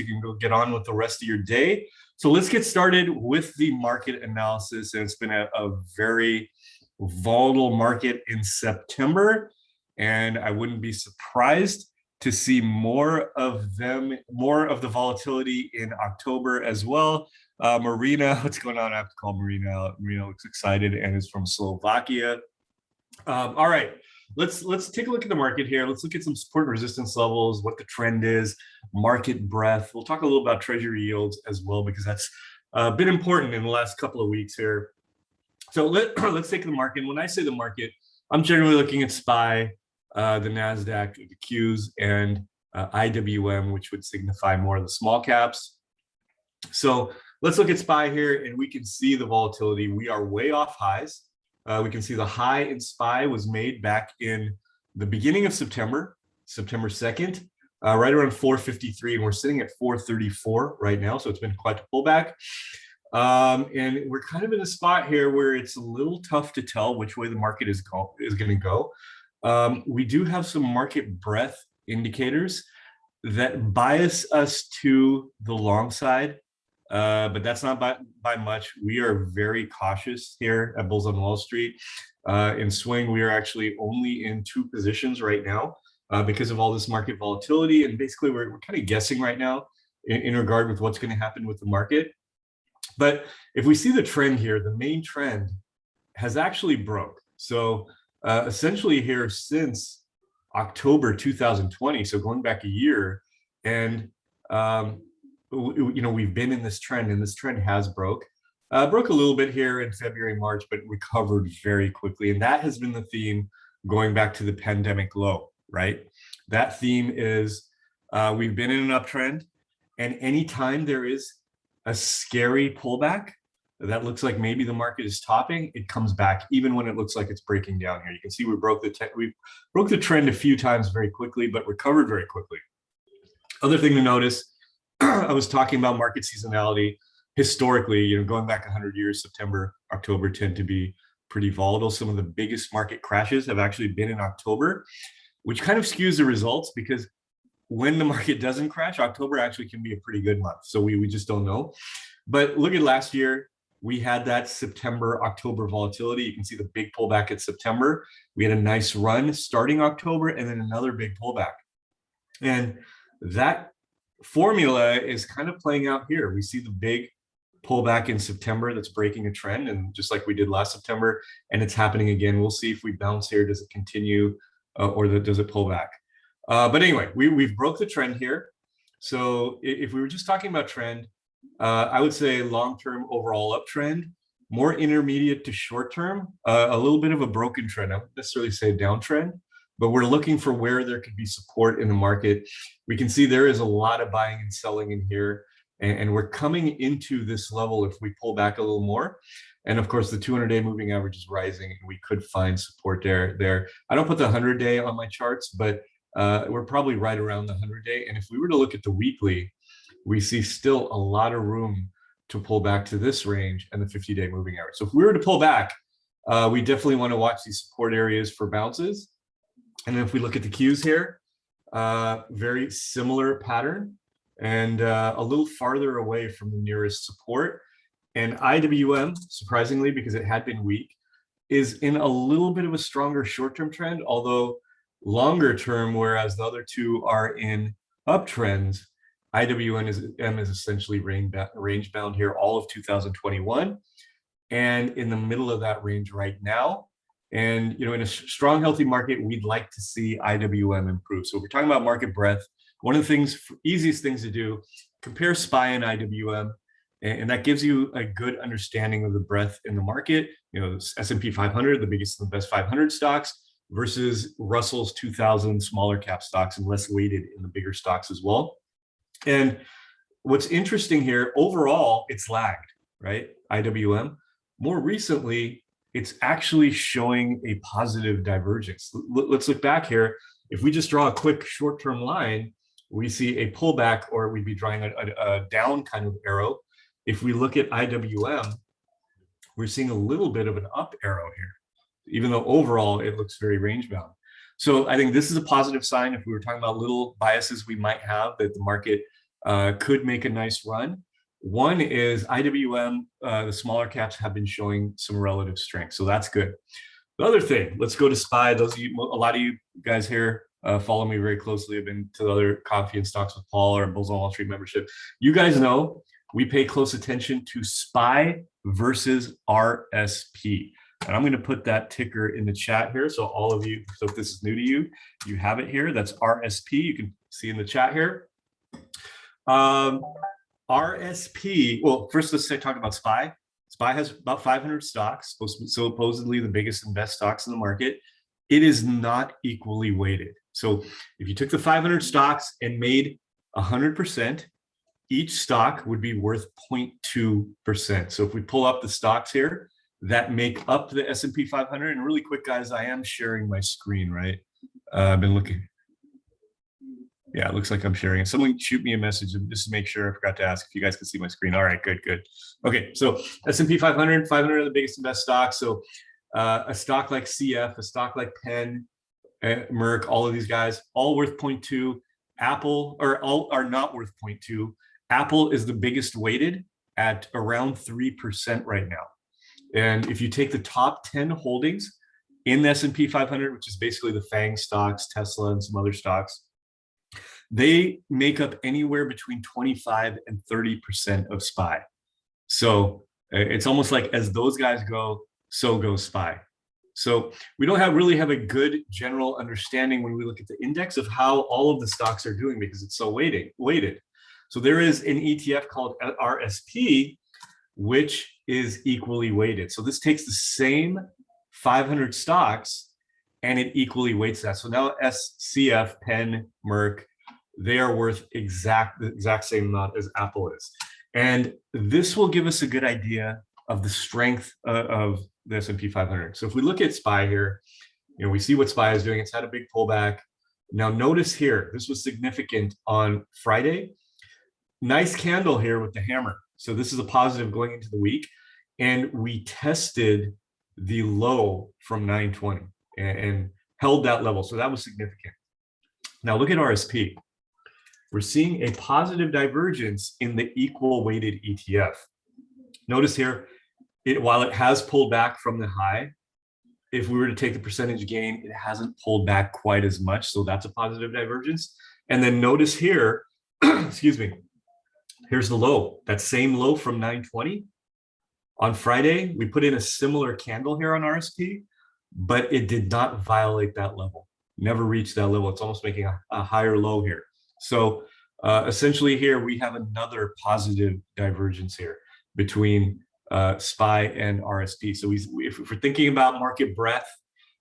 you can go get on with the rest of your day. So let's get started with the market analysis. And it's been a very volatile market in September, and I wouldn't be surprised to see more of the volatility in October as well. Marina, what's going on? I have to call Marina out. Marina looks excited and is from Slovakia. All right, let's take a look at the market here. Let's look at some support and resistance levels, what the trend is, market breadth. We'll talk a little about Treasury yields as well, because that's been important in the last couple of weeks here. So let's take the market. When I say the market, I'm generally looking at SPY, the NASDAQ, the Qs, and IWM, which would signify more of the small caps. So let's look at SPY here, and we can see the volatility. We are way off highs. We can see the high in SPY was made back in the beginning of September 2nd, right around 453, and we're sitting at 434 right now. So it's been quite a pullback. And we're kind of in a spot here where it's a little tough to tell which way the market is going to go. We do have some market breadth indicators that bias us to the long side, but that's not by much. We are very cautious here at Bulls on Wall Street. In swing, we are actually only in 2 positions right now because of all this market volatility, and basically we're kind of guessing right now in regard with what's going to happen with the market. But if we see the trend here, the main trend has actually broke. So essentially here since October 2020, so going back a year, and we've been in this trend, and this trend has broke a little bit here in February, March, but recovered very quickly. And that has been the theme going back to the pandemic low, right? That theme is we've been in an uptrend, and anytime there is a scary pullback that looks like maybe the market is topping, it comes back even when it looks like it's breaking down here. You can see we broke the trend a few times very quickly, but recovered very quickly. Other thing to notice, I was talking about market seasonality. Historically, going back 100 years, September, October tend to be pretty volatile. Some of the biggest market crashes have actually been in October, which kind of skews the results, because when the market doesn't crash, October actually can be a pretty good month. So we just don't know. But look at last year. We had that September, October volatility. You can see the big pullback at September. We had a nice run starting October, and then another big pullback. And that formula is kind of playing out here. We see the big pullback in September that's breaking a trend, and just like we did last September, and it's happening again. We'll see if we bounce here. Does it continue or does it pull back? But anyway, we've broke the trend here. So if we were just talking about trend, I would say long-term overall uptrend, more intermediate to short-term, a little bit of a broken trend. I wouldn't necessarily say downtrend, but we're looking for where there could be support in the market. We can see there is a lot of buying and selling in here, and we're coming into this level if we pull back a little more. And of course, the 200-day moving average is rising, and we could find support there. I don't put the 100-day on my charts, but we're probably right around the 100-day. And if we were to look at the weekly, we see still a lot of room to pull back to this range and the 50-day moving average. So if we were to pull back, we definitely want to watch these support areas for bounces. And then if we look at the Qs here, very similar pattern, and a little farther away from the nearest support. And IWM, surprisingly, because it had been weak, is in a little bit of a stronger short-term trend, although longer term, whereas the other two are in uptrends, IWM is essentially range bound here all of 2021, and in the middle of that range right now. And in a strong, healthy market, we'd like to see IWM improve. So if we're talking about market breadth, one of the easiest things to do, compare SPY and IWM, and that gives you a good understanding of the breadth in the market. The S&P 500, the biggest and the best 500 stocks, versus Russell's 2,000 smaller cap stocks and less weighted in the bigger stocks as well. And what's interesting here, overall, it's lagged, right? IWM. More recently, it's actually showing a positive divergence. Let's look back here. If we just draw a quick short-term line, we see a pullback, or we'd be drawing a down kind of arrow. If we look at IWM, we're seeing a little bit of an up arrow here, even though overall it looks very range bound. So I think this is a positive sign. If we were talking about little biases we might have, that the market could make a nice run. One is IWM, the smaller caps have been showing some relative strength, so that's good. The other thing, let's go to SPY. Those of you, a lot of you guys here follow me very closely. I've been to the other Coffee and Stocks with Paul or Bulls on Wall Street membership. You guys know we pay close attention to SPY versus RSP. And I'm going to put that ticker in the chat here. So all of you, so if this is new to you, you have it here. That's RSP. You can see in the chat here. RSP, well, first let's talk about SPY. SPY has about 500 stocks, supposedly the biggest and best stocks in the market. It is not equally weighted. So if you took the 500 stocks and made 100%, each stock would be worth 0.2%. So if we pull up the stocks here that make up the S&P 500, and really quick, guys, I am sharing my screen, right? I've been looking. Yeah, it looks like I'm sharing it. Someone shoot me a message just to make sure. I forgot to ask if you guys can see my screen. All right, good, good. Okay, so S&P 500, 500 are the biggest and best stocks. So a stock like CF, a stock like Penn, Merck, all of these guys, all worth 0.2. Apple, or all are not worth 0.2. Apple is the biggest weighted at around 3% right now. And if you take the top 10 holdings in the S&P 500, which is basically the FANG stocks, Tesla, and some other stocks, they make up anywhere between 25 and 30% of SPY. So it's almost like as those guys go, so goes SPY. So we don't really have a good general understanding when we look at the index of how all of the stocks are doing because it's so weighted. So there is an ETF called RSP, which is equally weighted. So this takes the same 500 stocks and it equally weights that. So now SCF, Penn, Merck, they are worth the exact same amount as Apple is. And this will give us a good idea of the strength of the S&P 500. So if we look at SPY here, we see what SPY is doing. It's had a big pullback. Now notice here, this was significant on Friday. Nice candle here with the hammer. So this is a positive going into the week. And we tested the low from 920 and held that level. So that was significant. Now look at RSP. We're seeing a positive divergence in the equal weighted ETF. Notice here, while it has pulled back from the high, if we were to take the percentage gain, it hasn't pulled back quite as much. So that's a positive divergence. And then notice here, excuse me, here's the low, that same low from 920. On Friday, we put in a similar candle here on RSP, but it did not violate that level, never reached that level. It's almost making a higher low here. So essentially here, we have another positive divergence here between SPY and RSP. So if we're thinking about market breadth,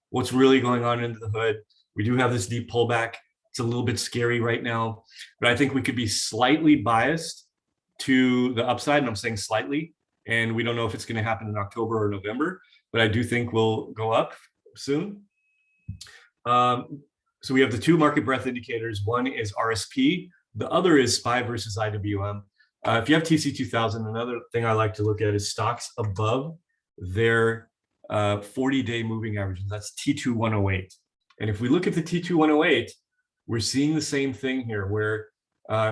what's really going on under the hood, we do have this deep pullback. It's a little bit scary right now, but I think we could be slightly biased to the upside, and I'm saying slightly, and we don't know if it's going to happen in October or November, but I do think we'll go up soon. So we have the two market breadth indicators. One is RSP. The other is SPY versus IWM. If you have TC2000, another thing I like to look at is stocks above their 40-day moving averages. That's T2108. And if we look at the T2108, we're seeing the same thing here where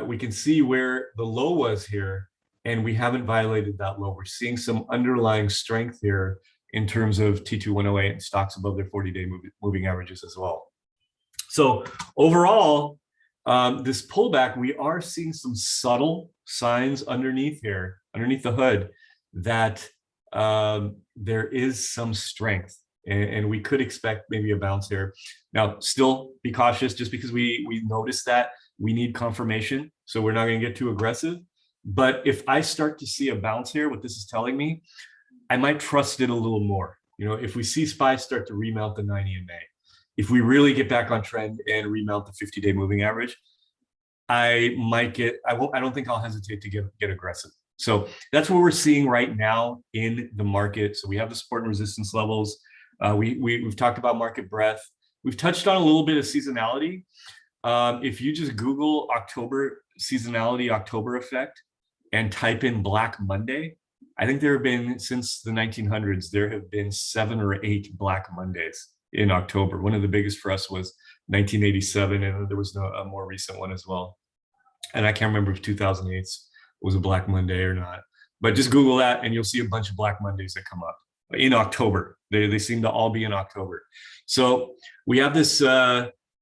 we can see where the low was here, and we haven't violated that low. We're seeing some underlying strength here in terms of T2108 and stocks above their 40-day moving averages as well. So overall, this pullback, we are seeing some subtle signs underneath here, underneath the hood, that there is some strength, and we could expect maybe a bounce here. Now, still be cautious, just because we noticed that we need confirmation, so we're not going to get too aggressive. But if I start to see a bounce here, what this is telling me, I might trust it a little more. If we see SPY start to remount the 90 in May, if we really get back on trend and remount the 50-day moving average, I don't think I'll hesitate to get aggressive. So that's what we're seeing right now in the market. So we have the support and resistance levels. We've talked about market breadth. We've touched on a little bit of seasonality. If you just Google October seasonality, October effect, and type in Black Monday, I think there have been, since the 1900s, there have been 7 or 8 Black Mondays in October. One of the biggest for us was 1987, and there was a more recent one as well. And I can't remember if 2008 was a Black Monday or not, but just Google that and you'll see a bunch of Black Mondays that come up in October. They seem to all be in October. So we have this,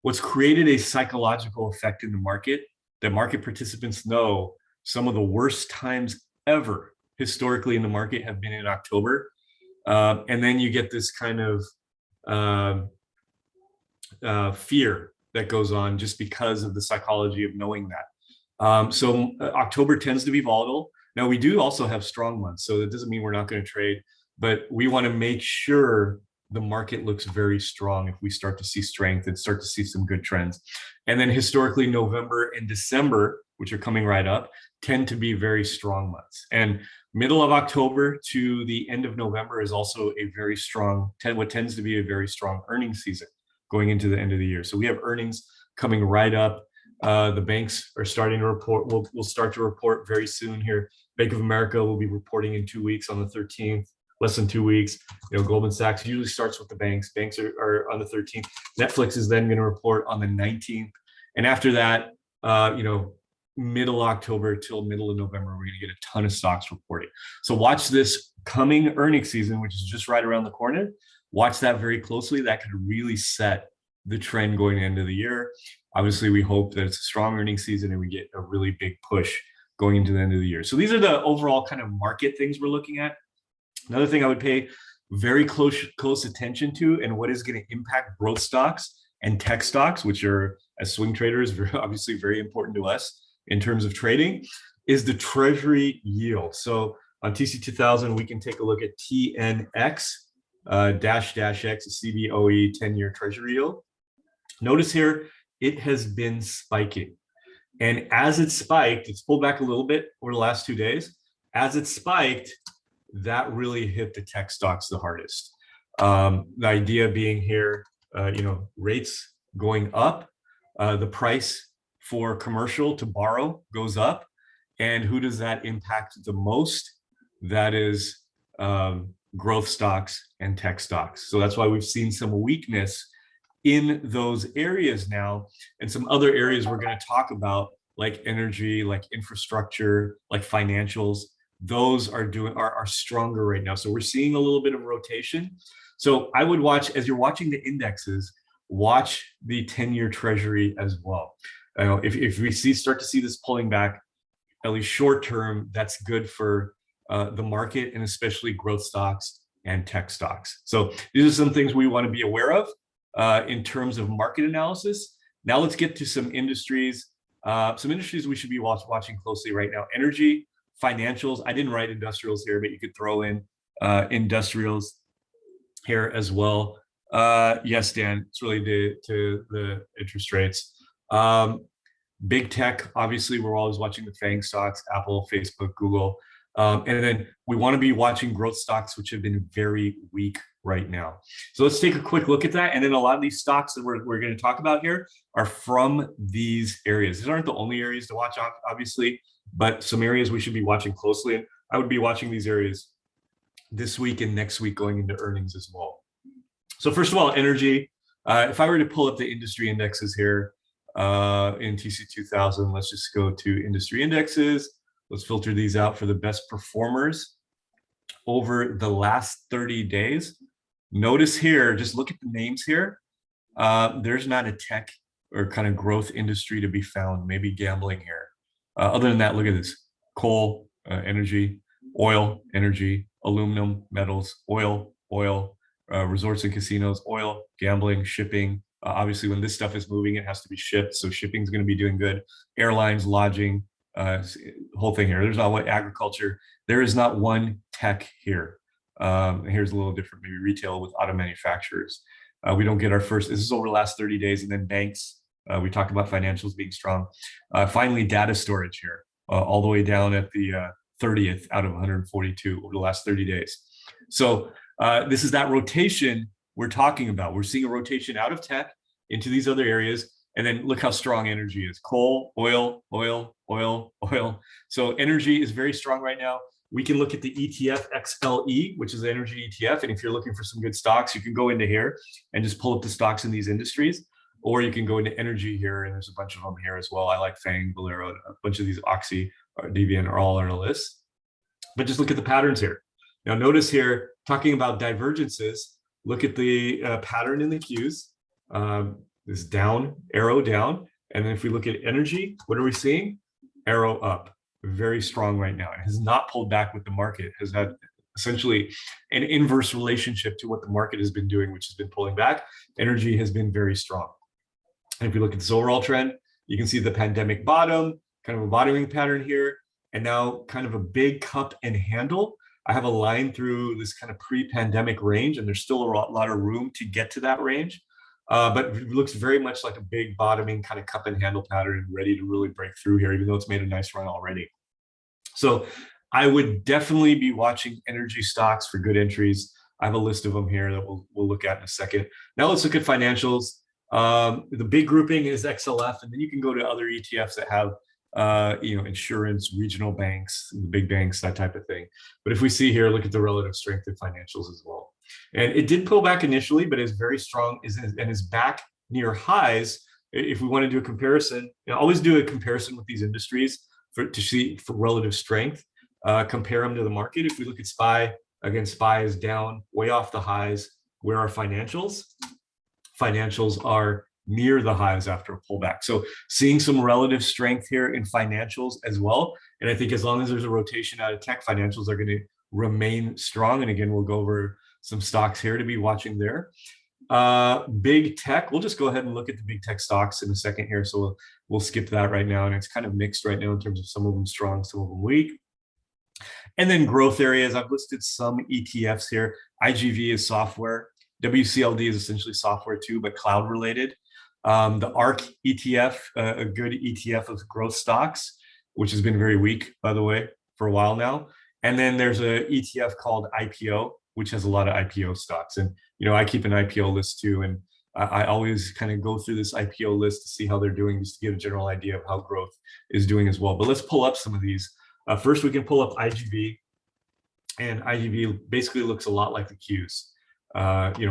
what's created a psychological effect in the market that market participants know some of the worst times ever historically in the market have been in October. And then you get this kind of fear that goes on just because of the psychology of knowing that. So October tends to be volatile. Now we do also have strong months, so that doesn't mean we're not going to trade, but we want to make sure the market looks very strong if we start to see strength and start to see some good trends. And then historically, November and December, which are coming right up, tend to be very strong months. And middle of October to the end of November is also a very strong, what tends to be a very strong earnings season going into the end of the year. So we have earnings coming right up. The banks are starting to report. We'll start to report very soon here. Bank of America will be reporting in 2 weeks on the 13th, less than 2 weeks. Goldman Sachs usually starts with the banks. Banks are on the 13th. Netflix is then going to report on the 19th. And after that, middle October till middle of November, we're going to get a ton of stocks reporting. So watch this coming earnings season, which is just right around the corner. Watch that very closely. That could really set the trend going into the year. Obviously, we hope that it's a strong earnings season and we get a really big push going into the end of the year. So these are the overall kind of market things we're looking at. Another thing I would pay very close attention to, and what is going to impact growth stocks and tech stocks, which are, as swing traders, obviously very important to us in terms of trading, is the Treasury yield. So on TC2000, we can take a look at TNX X CBOE 10-year Treasury yield. Notice here, it has been spiking. And as it spiked, it's pulled back a little bit over the last 2 days. As it spiked, that really hit the tech stocks the hardest. The idea being here, rates going up, the price for commercial to borrow goes up. And who does that impact the most? That is growth stocks and tech stocks. So that's why we've seen some weakness in those areas now, and some other areas we're going to talk about, like energy, like infrastructure, like financials. Those are stronger right now. So we're seeing a little bit of rotation. So I would watch, as you're watching the indexes, watch the 10-year Treasury as well. If we start to see this pulling back, at least short term, that's good for the market, and especially growth stocks and tech stocks. So these are some things we want to be aware of in terms of market analysis. Now let's get to some industries. Some industries we should be watching closely right now. Energy, financials. I didn't write industrials here, but you could throw in industrials here as well. Yes, Dan, it's related to the interest rates. Big tech, obviously, we're always watching the FANG stocks, Apple, Facebook, Google. And then we want to be watching growth stocks, which have been very weak right now. So let's take a quick look at that. And then a lot of these stocks that we're going to talk about here are from these areas. These aren't the only areas to watch, obviously, but some areas we should be watching closely. And I would be watching these areas this week and next week going into earnings as well. So first of all, energy. If I were to pull up the industry indexes here in TC2000, let's just go to industry indexes. Let's filter these out for the best performers over the last 30 days. Notice here, just look at the names here. There's not a tech or kind of growth industry to be found, maybe gambling here. Other than that, look at this: coal, energy, oil, energy, aluminum, metals, oil, resorts and casinos, oil, gambling, shipping. Obviously, when this stuff is moving, it has to be shipped. So shipping is going to be doing good. Airlines, lodging, whole thing here. There's not one agriculture. There is not one tech here. Here's a little different, maybe retail with auto manufacturers. We don't get our first, this is over the last 30 days, and then banks. We talked about financials being strong. Finally, data storage here, all the way down at the 30th out of 142 over the last 30 days. So this is that rotation we're talking about. We're seeing a rotation out of tech into these other areas. And then look how strong energy is: coal, oil. So energy is very strong right now. We can look at the ETF XLE, which is the energy ETF. And if you're looking for some good stocks, you can go into here and just pull up the stocks in these industries. or you can go into energy here, and there's a bunch of them here as well. I like Fang, Valero, a bunch of these Oxy, or Deviant are all on a list. But just look at the patterns here. Now notice here, talking about divergences, look at the pattern in the Qs, this down, arrow down. And then if we look at energy, what are we seeing? Arrow up, very strong right now. It has not pulled back with the market, has had essentially an inverse relationship to what the market has been doing, which has been pulling back. Energy has been very strong. And if you look at this overall trend, you can see the pandemic bottom, kind of a bottoming pattern here, and now kind of a big cup and handle. I have a line through this kind of pre-pandemic range, and there's still a lot of room to get to that range. But it looks very much like a big bottoming kind of cup and handle pattern, ready to really break through here, even though it's made a nice run already. So I would definitely be watching energy stocks for good entries. I have a list of them here that we'll look at in a second. Now let's look at financials. The big grouping is XLF, and then you can go to other ETFs that have insurance, regional banks, the big banks, that type of thing. But if we see here, look at the relative strength of financials as well. And it did pull back initially, but is very strong and is back near highs. If we want to do a comparison, always do a comparison with these industries to see for relative strength. Compare them to the market. If we look at SPY, again, SPY is down way off the highs. Where are financials? Financials are near the highs after a pullback. So seeing some relative strength here in financials as well. And I think as long as there's a rotation out of tech, financials are going to remain strong. And again, we'll go over some stocks here to be watching there. Big tech, we'll just go ahead and look at the big tech stocks in a second here. So we'll skip that right now. And it's kind of mixed right now in terms of some of them strong, some of them weak. And then growth areas, I've listed some ETFs here. IGV is software. WCLD is essentially software too, but cloud related. The ARC ETF, a good ETF of growth stocks, which has been very weak, by the way, for a while now. And then there's a ETF called IPO, which has a lot of IPO stocks. And, I keep an IPO list too. And I always kind of go through this IPO list to see how they're doing, just to get a general idea of how growth is doing as well. But let's pull up some of these. First, we can pull up IGV. And IGV basically looks a lot like the Qs.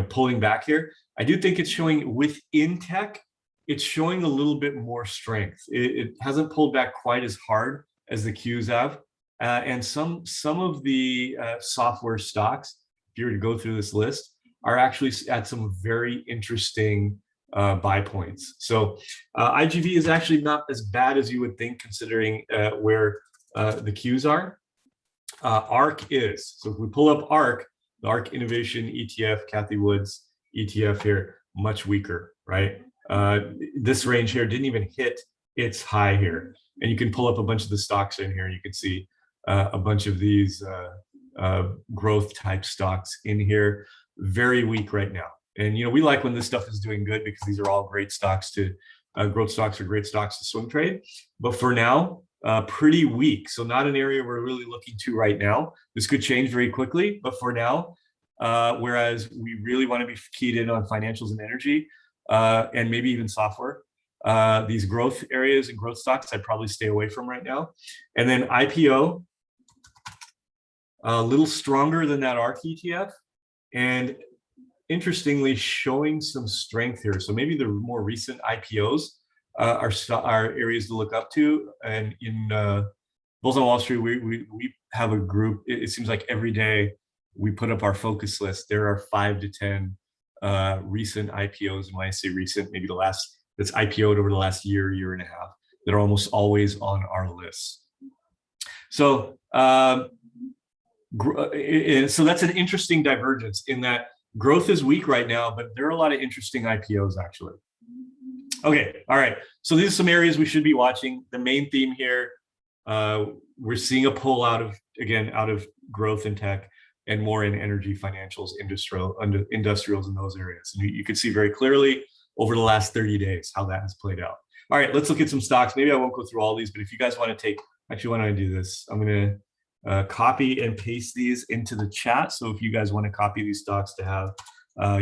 Pulling back here. I do think it's showing within tech, it's showing a little bit more strength. It hasn't pulled back quite as hard as the Qs have. And some of the software stocks, if you were to go through this list, are actually at some very interesting buy points. So IGV is actually not as bad as you would think, considering where the Qs are. ARC is. So if we pull up ARC, the ARC Innovation ETF, Kathy Wood's ETF here, much weaker, right? This range here didn't even hit its high here. And you can pull up a bunch of the stocks in here. You can see a bunch of these growth type stocks in here, very weak right now. And, we like when this stuff is doing good because these are all great stocks growth stocks are great stocks to swing trade. But for now, pretty weak. So not an area we're really looking to right now. This could change very quickly, but for now, whereas we really want to be keyed in on financials and energy, and maybe even software, these growth areas and growth stocks, I'd probably stay away from right now. And then IPO, a little stronger than that ARC ETF, and interestingly showing some strength here. So maybe the more recent IPOs are areas to look up to. And in Bulls on Wall Street, we have a group. It seems like every day we put up our focus list. There are 5 to 10 recent IPOs. And when I say recent, maybe that's IPO'd over the last year and a half, that are almost always on our list. So so that's an interesting divergence in that growth is weak right now, but there are a lot of interesting IPOs actually. Okay, all right. So these are some areas we should be watching. The main theme here, we're seeing a pull out of growth in tech and more in energy, financials, industrials in those areas. And you can see very clearly over the last 30 days how that has played out. All right, let's look at some stocks. Maybe I won't go through all these, but if you guys want to actually why don't I do this? I'm going to copy and paste these into the chat. So if you guys want to copy these stocks to have,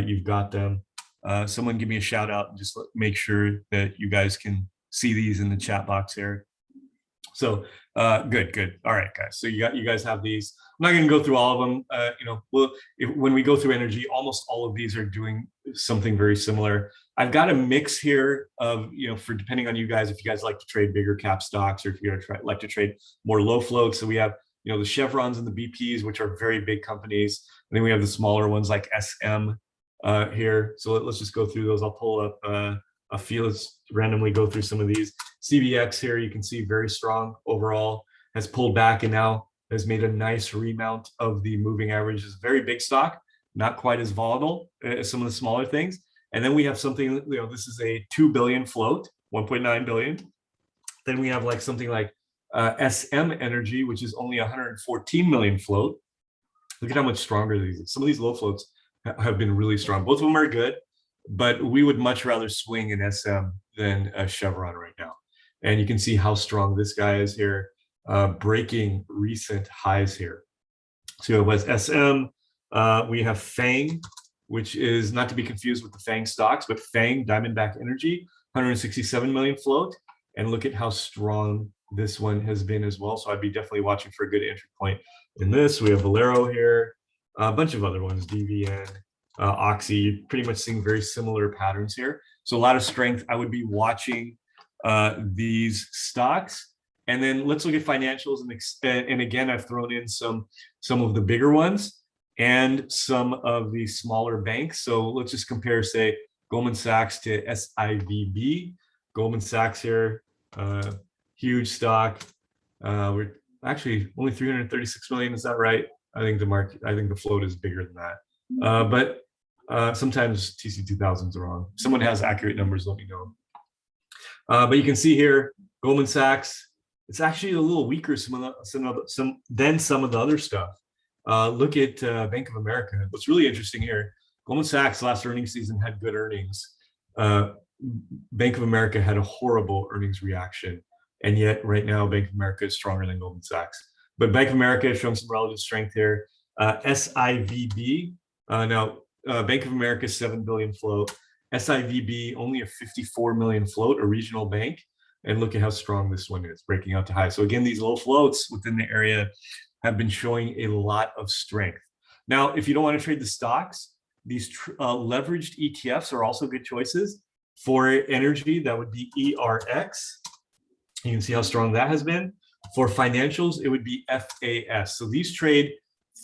you've got them. Someone give me a shout out and just make sure that you guys can see these in the chat box here. So good. All right, guys. So you guys have these. I'm not going to go through all of them. When we go through energy, almost all of these are doing something very similar. I've got a mix here of, for depending on you guys, if you guys like to trade bigger cap stocks or if you like to trade more low float. So we have, the Chevrons and the BPs, which are very big companies. And then we have the smaller ones like SM here. So let's just go through those. I'll pull up a few. Let's randomly go through some of these. CVX here, you can see very strong overall, has pulled back and now has made a nice remount of the moving averages. Very big stock, not quite as volatile as some of the smaller things. And then we have something, this is a 2 billion float, 1.9 billion. Then we have like something like SM Energy, which is only 114 million float. Look at how much stronger these are. Some of these low floats have been really strong. Both of them are good, but we would much rather swing in SM than a Chevron right now. And you can see how strong this guy is here, breaking recent highs here. So it was SM. We have FANG, which is not to be confused with the FANG stocks, but FANG, Diamondback Energy, 167 million float. And look at how strong this one has been as well. So I'd be definitely watching for a good entry point in this. We have Valero here, a bunch of other ones, DVN, Oxy, pretty much seeing very similar patterns here. So a lot of strength. I would be watching these stocks. And then let's look at financials. And again, I've thrown in some of the bigger ones and some of the smaller banks. So let's just compare, say, Goldman Sachs to SIVB. Goldman Sachs here, huge stock. We're actually only 336 million. Is that right? I think the float is bigger than that. But sometimes TC2000 is wrong. If someone has accurate numbers, let me know. But you can see here, Goldman Sachs, it's actually a little weaker than some of the other stuff. Look at Bank of America. What's really interesting here, Goldman Sachs last earnings season had good earnings. Bank of America had a horrible earnings reaction. And yet right now, Bank of America is stronger than Goldman Sachs. But Bank of America is showing some relative strength here. SIVB, Bank of America, 7 billion float. SIVB, only a 54 million float, a regional bank. And look at how strong this one is, breaking out to high. So again, these low floats within the area have been showing a lot of strength. Now, if you don't want to trade the stocks, these leveraged ETFs are also good choices. For energy, that would be ERX. You can see how strong that has been. For financials, it would be FAS. So these trade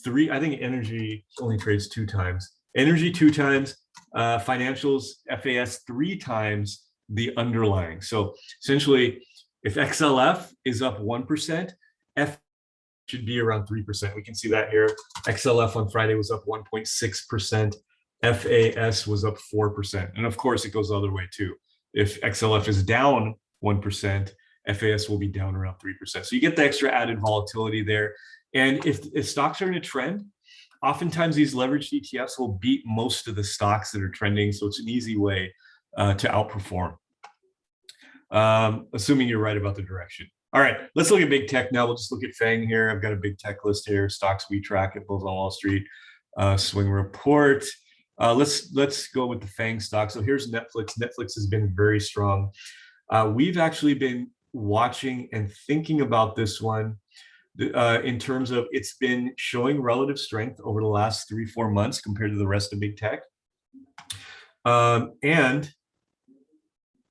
I think energy only trades 2 times. Energy 2 times, financials, FAS 3 times the underlying. So essentially, if XLF is up 1%, F should be around 3%. We can see that here. XLF on Friday was up 1.6%. FAS was up 4%. And of course, it goes the other way too. If XLF is down 1%, FAS will be down around 3%. So you get the extra added volatility there. And if stocks are in a trend, oftentimes these leveraged ETFs will beat most of the stocks that are trending. So it's an easy way to outperform, assuming you're right about the direction. All right, let's look at big tech now. We'll just look at FANG here. I've got a big tech list here, stocks we track at Bulls on Wall Street, swing report. Let's go with the FANG stock. So here's Netflix. Netflix has been very strong. We've actually been watching and thinking about this one in terms of it's been showing relative strength over the last 3-4 months compared to the rest of big tech. And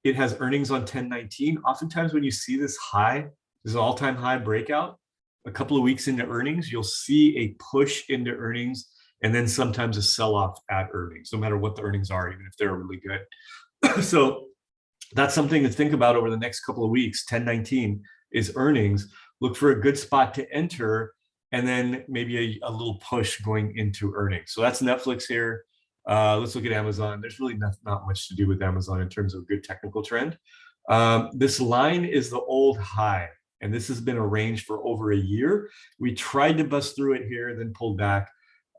it has earnings on 10/19. Oftentimes when you see this high, this all-time high breakout, a couple of weeks into earnings, you'll see a push into earnings and then sometimes a sell-off at earnings, no matter what the earnings are, even if they're really good. So that's something to think about over the next couple of weeks. 10/19 is earnings. Look for a good spot to enter and then maybe a little push going into earnings. So that's Netflix here. Let's look at Amazon. There's really not much to do with Amazon in terms of good technical trend. This line is the old high, and this has been a range for over a year. We tried to bust through it here, then pulled back.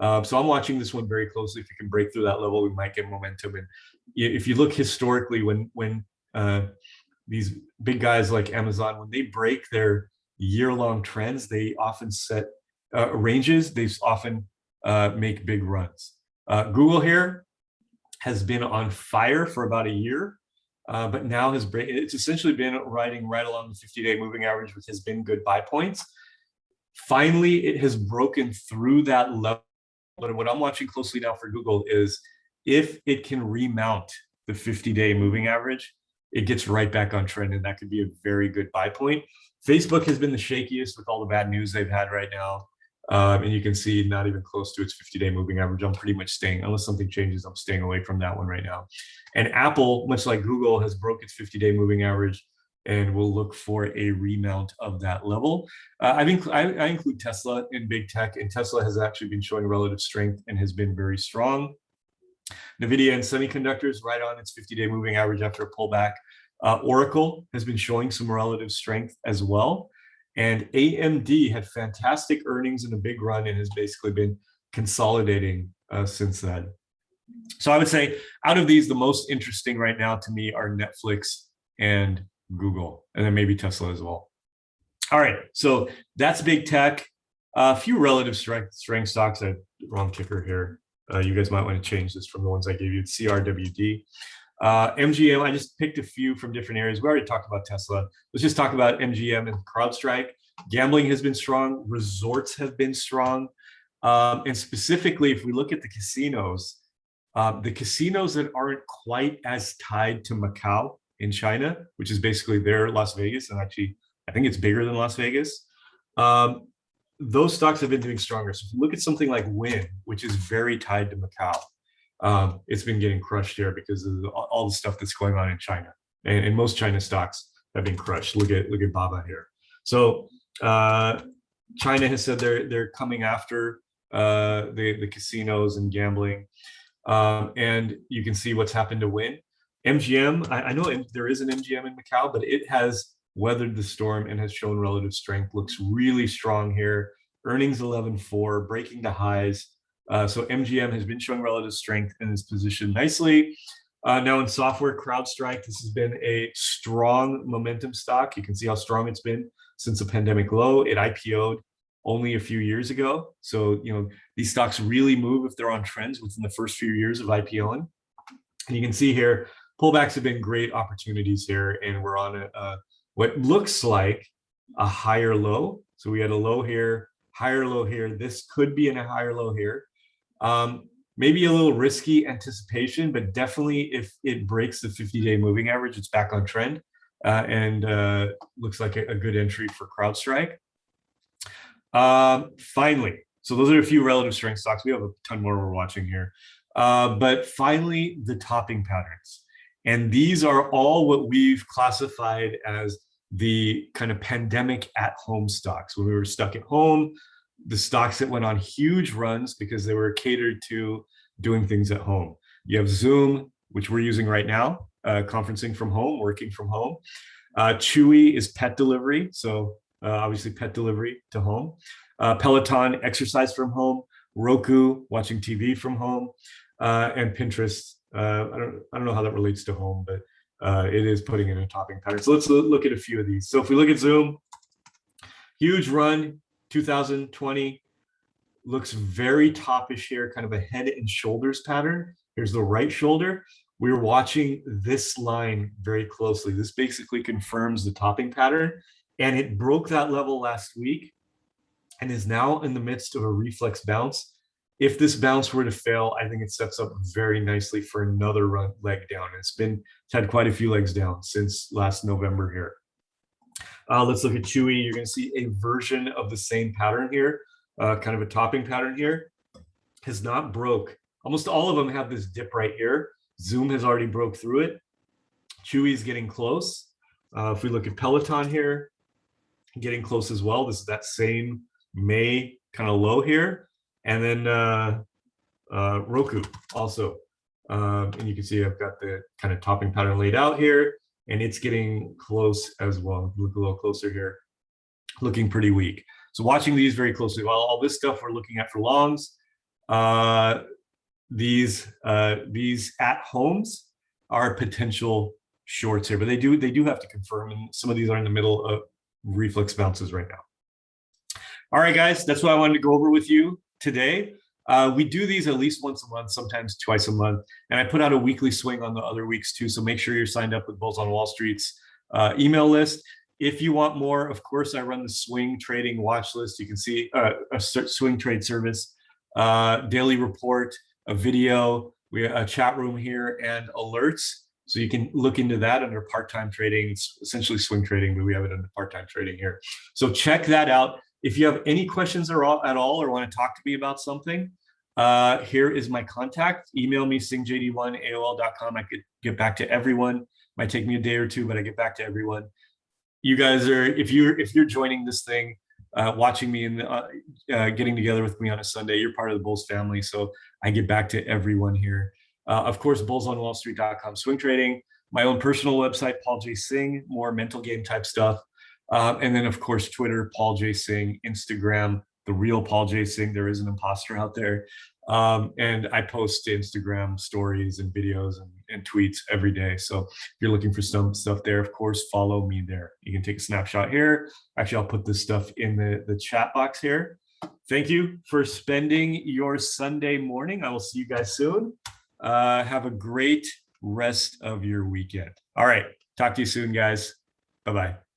So I'm watching this one very closely. If you can break through that level, we might get momentum. And if you look historically, when these big guys like Amazon, when they break their year-long trends, they often set ranges. They often make big runs. Google here has been on fire for about a year. but now it's essentially been riding right along the 50-day moving average, which has been good buy points. Finally, it has broken through that level. But what I'm watching closely now for Google is if it can remount the 50-day moving average, it gets right back on trend, and that could be a very good buy point. Facebook has been the shakiest with all the bad news they've had right now. And you can see not even close to its 50-day moving average. I'm pretty much staying, unless something changes, I'm staying away from that one right now. And Apple, much like Google, has broke its 50-day moving average, and we'll look for a remount of that level. I include Tesla in big tech, and Tesla has actually been showing relative strength and has been very strong. NVIDIA and semiconductors right on its 50-day moving average after a pullback. Oracle has been showing some relative strength as well. And AMD had fantastic earnings in a big run and has basically been consolidating since then. So I would say out of these, the most interesting right now to me are Netflix and Google, and then maybe Tesla as well. All right, so that's big tech. A few relative strength stocks. Wrong ticker here. You guys might want to change this from the ones I gave you. CRWD. MGM, I just picked a few from different areas. We already talked about Tesla. Let's just talk about MGM and CrowdStrike. Gambling has been strong. Resorts have been strong. And specifically, if we look at the casinos that aren't quite as tied to Macau in China, which is basically their Las Vegas, and actually, I think it's bigger than Las Vegas. Those stocks have been doing stronger. So if you look at something like Wynn, which is very tied to Macau, it's been getting crushed here because of all the stuff that's going on in China. And most China stocks have been crushed. Look at BABA here. So China has said they're coming after the casinos and gambling. And you can see what's happened to Wynn. MGM, I know there is an MGM in Macau, but it has weathered the storm and has shown relative strength. Looks really strong here. Earnings 11.4, breaking the highs. So MGM has been showing relative strength and is positioned nicely. Now in software, CrowdStrike, this has been a strong momentum stock. You can see how strong it's been since the pandemic low. It IPO'd only a few years ago. So, these stocks really move if they're on trends within the first few years of IPOing. And you can see here, pullbacks have been great opportunities here. And we're on what looks like a higher low. So we had a low here, higher low here. This could be in a higher low here. Maybe a little risky anticipation, but definitely if it breaks the 50-day moving average, it's back on trend and looks like a good entry for CrowdStrike. Finally, so those are a few relative strength stocks. We have a ton more we're watching here. But finally, the topping patterns. And these are all what we've classified as the kind of pandemic at-home stocks. When we were stuck at home, the stocks that went on huge runs because they were catered to doing things at home. You have Zoom, which we're using right now, conferencing from home, working from home. Chewy is pet delivery, so obviously pet delivery to home. Peloton, exercise from home. Roku, watching TV from home. And Pinterest, I don't know how that relates to home, but it is putting in a topping pattern. So let's look at a few of these. So if we look at Zoom, huge run, 2020, looks very toppish here, kind of a head and shoulders pattern. Here's the right shoulder. We're watching this line very closely. This basically confirms the topping pattern, and it broke that level last week and is now in the midst of a reflex bounce. If this bounce were to fail, I think it sets up very nicely for another leg down. It's had quite a few legs down since last November here. Let's look at Chewy. You're going to see a version of the same pattern here, kind of a topping pattern here. Has not broke. Almost all of them have this dip right here. Zoom has already broke through it. Chewy is getting close. If we look at Peloton here, getting close as well. This is that same May kind of low here. And then Roku also. And you can see I've got the kind of topping pattern laid out here. And it's getting close as well. Look a little closer here. Looking pretty weak. So watching these very closely. While all this stuff we're looking at for longs, these at homes are potential shorts here, but they do have to confirm, and some of these are in the middle of reflex bounces right now. All right, guys, that's what I wanted to go over with you today. We do these at least once a month, sometimes twice a month. And I put out a weekly swing on the other weeks too. So make sure you're signed up with Bulls on Wall Street's email list. If you want more, of course, I run the swing trading watch list. You can see a swing trade service, daily report, a video, we have a chat room here, and alerts. So you can look into that under part-time trading. It's essentially swing trading, but we have it under part-time trading here. So check that out. If you have any questions at all or want to talk to me about something, here is my contact. Email me, singhjd1@aol.com. I could get back to everyone. Might take me a day or two, but I get back to everyone. You guys are, if you're joining this thing, watching me and getting together with me on a Sunday, you're part of the Bulls family. So I get back to everyone here. Of course, bullsonwallstreet.com, swing trading, my own personal website, Paul J. Singh, more mental game type stuff. And then, of course, Twitter, Paul J. Singh, Instagram, the real Paul J. Singh. There is an imposter out there. And I post to Instagram stories and videos and tweets every day. So if you're looking for some stuff there, of course, follow me there. You can take a snapshot here. Actually, I'll put this stuff in the chat box here. Thank you for spending your Sunday morning. I will see you guys soon. Have a great rest of your weekend. All right. Talk to you soon, guys. Bye-bye.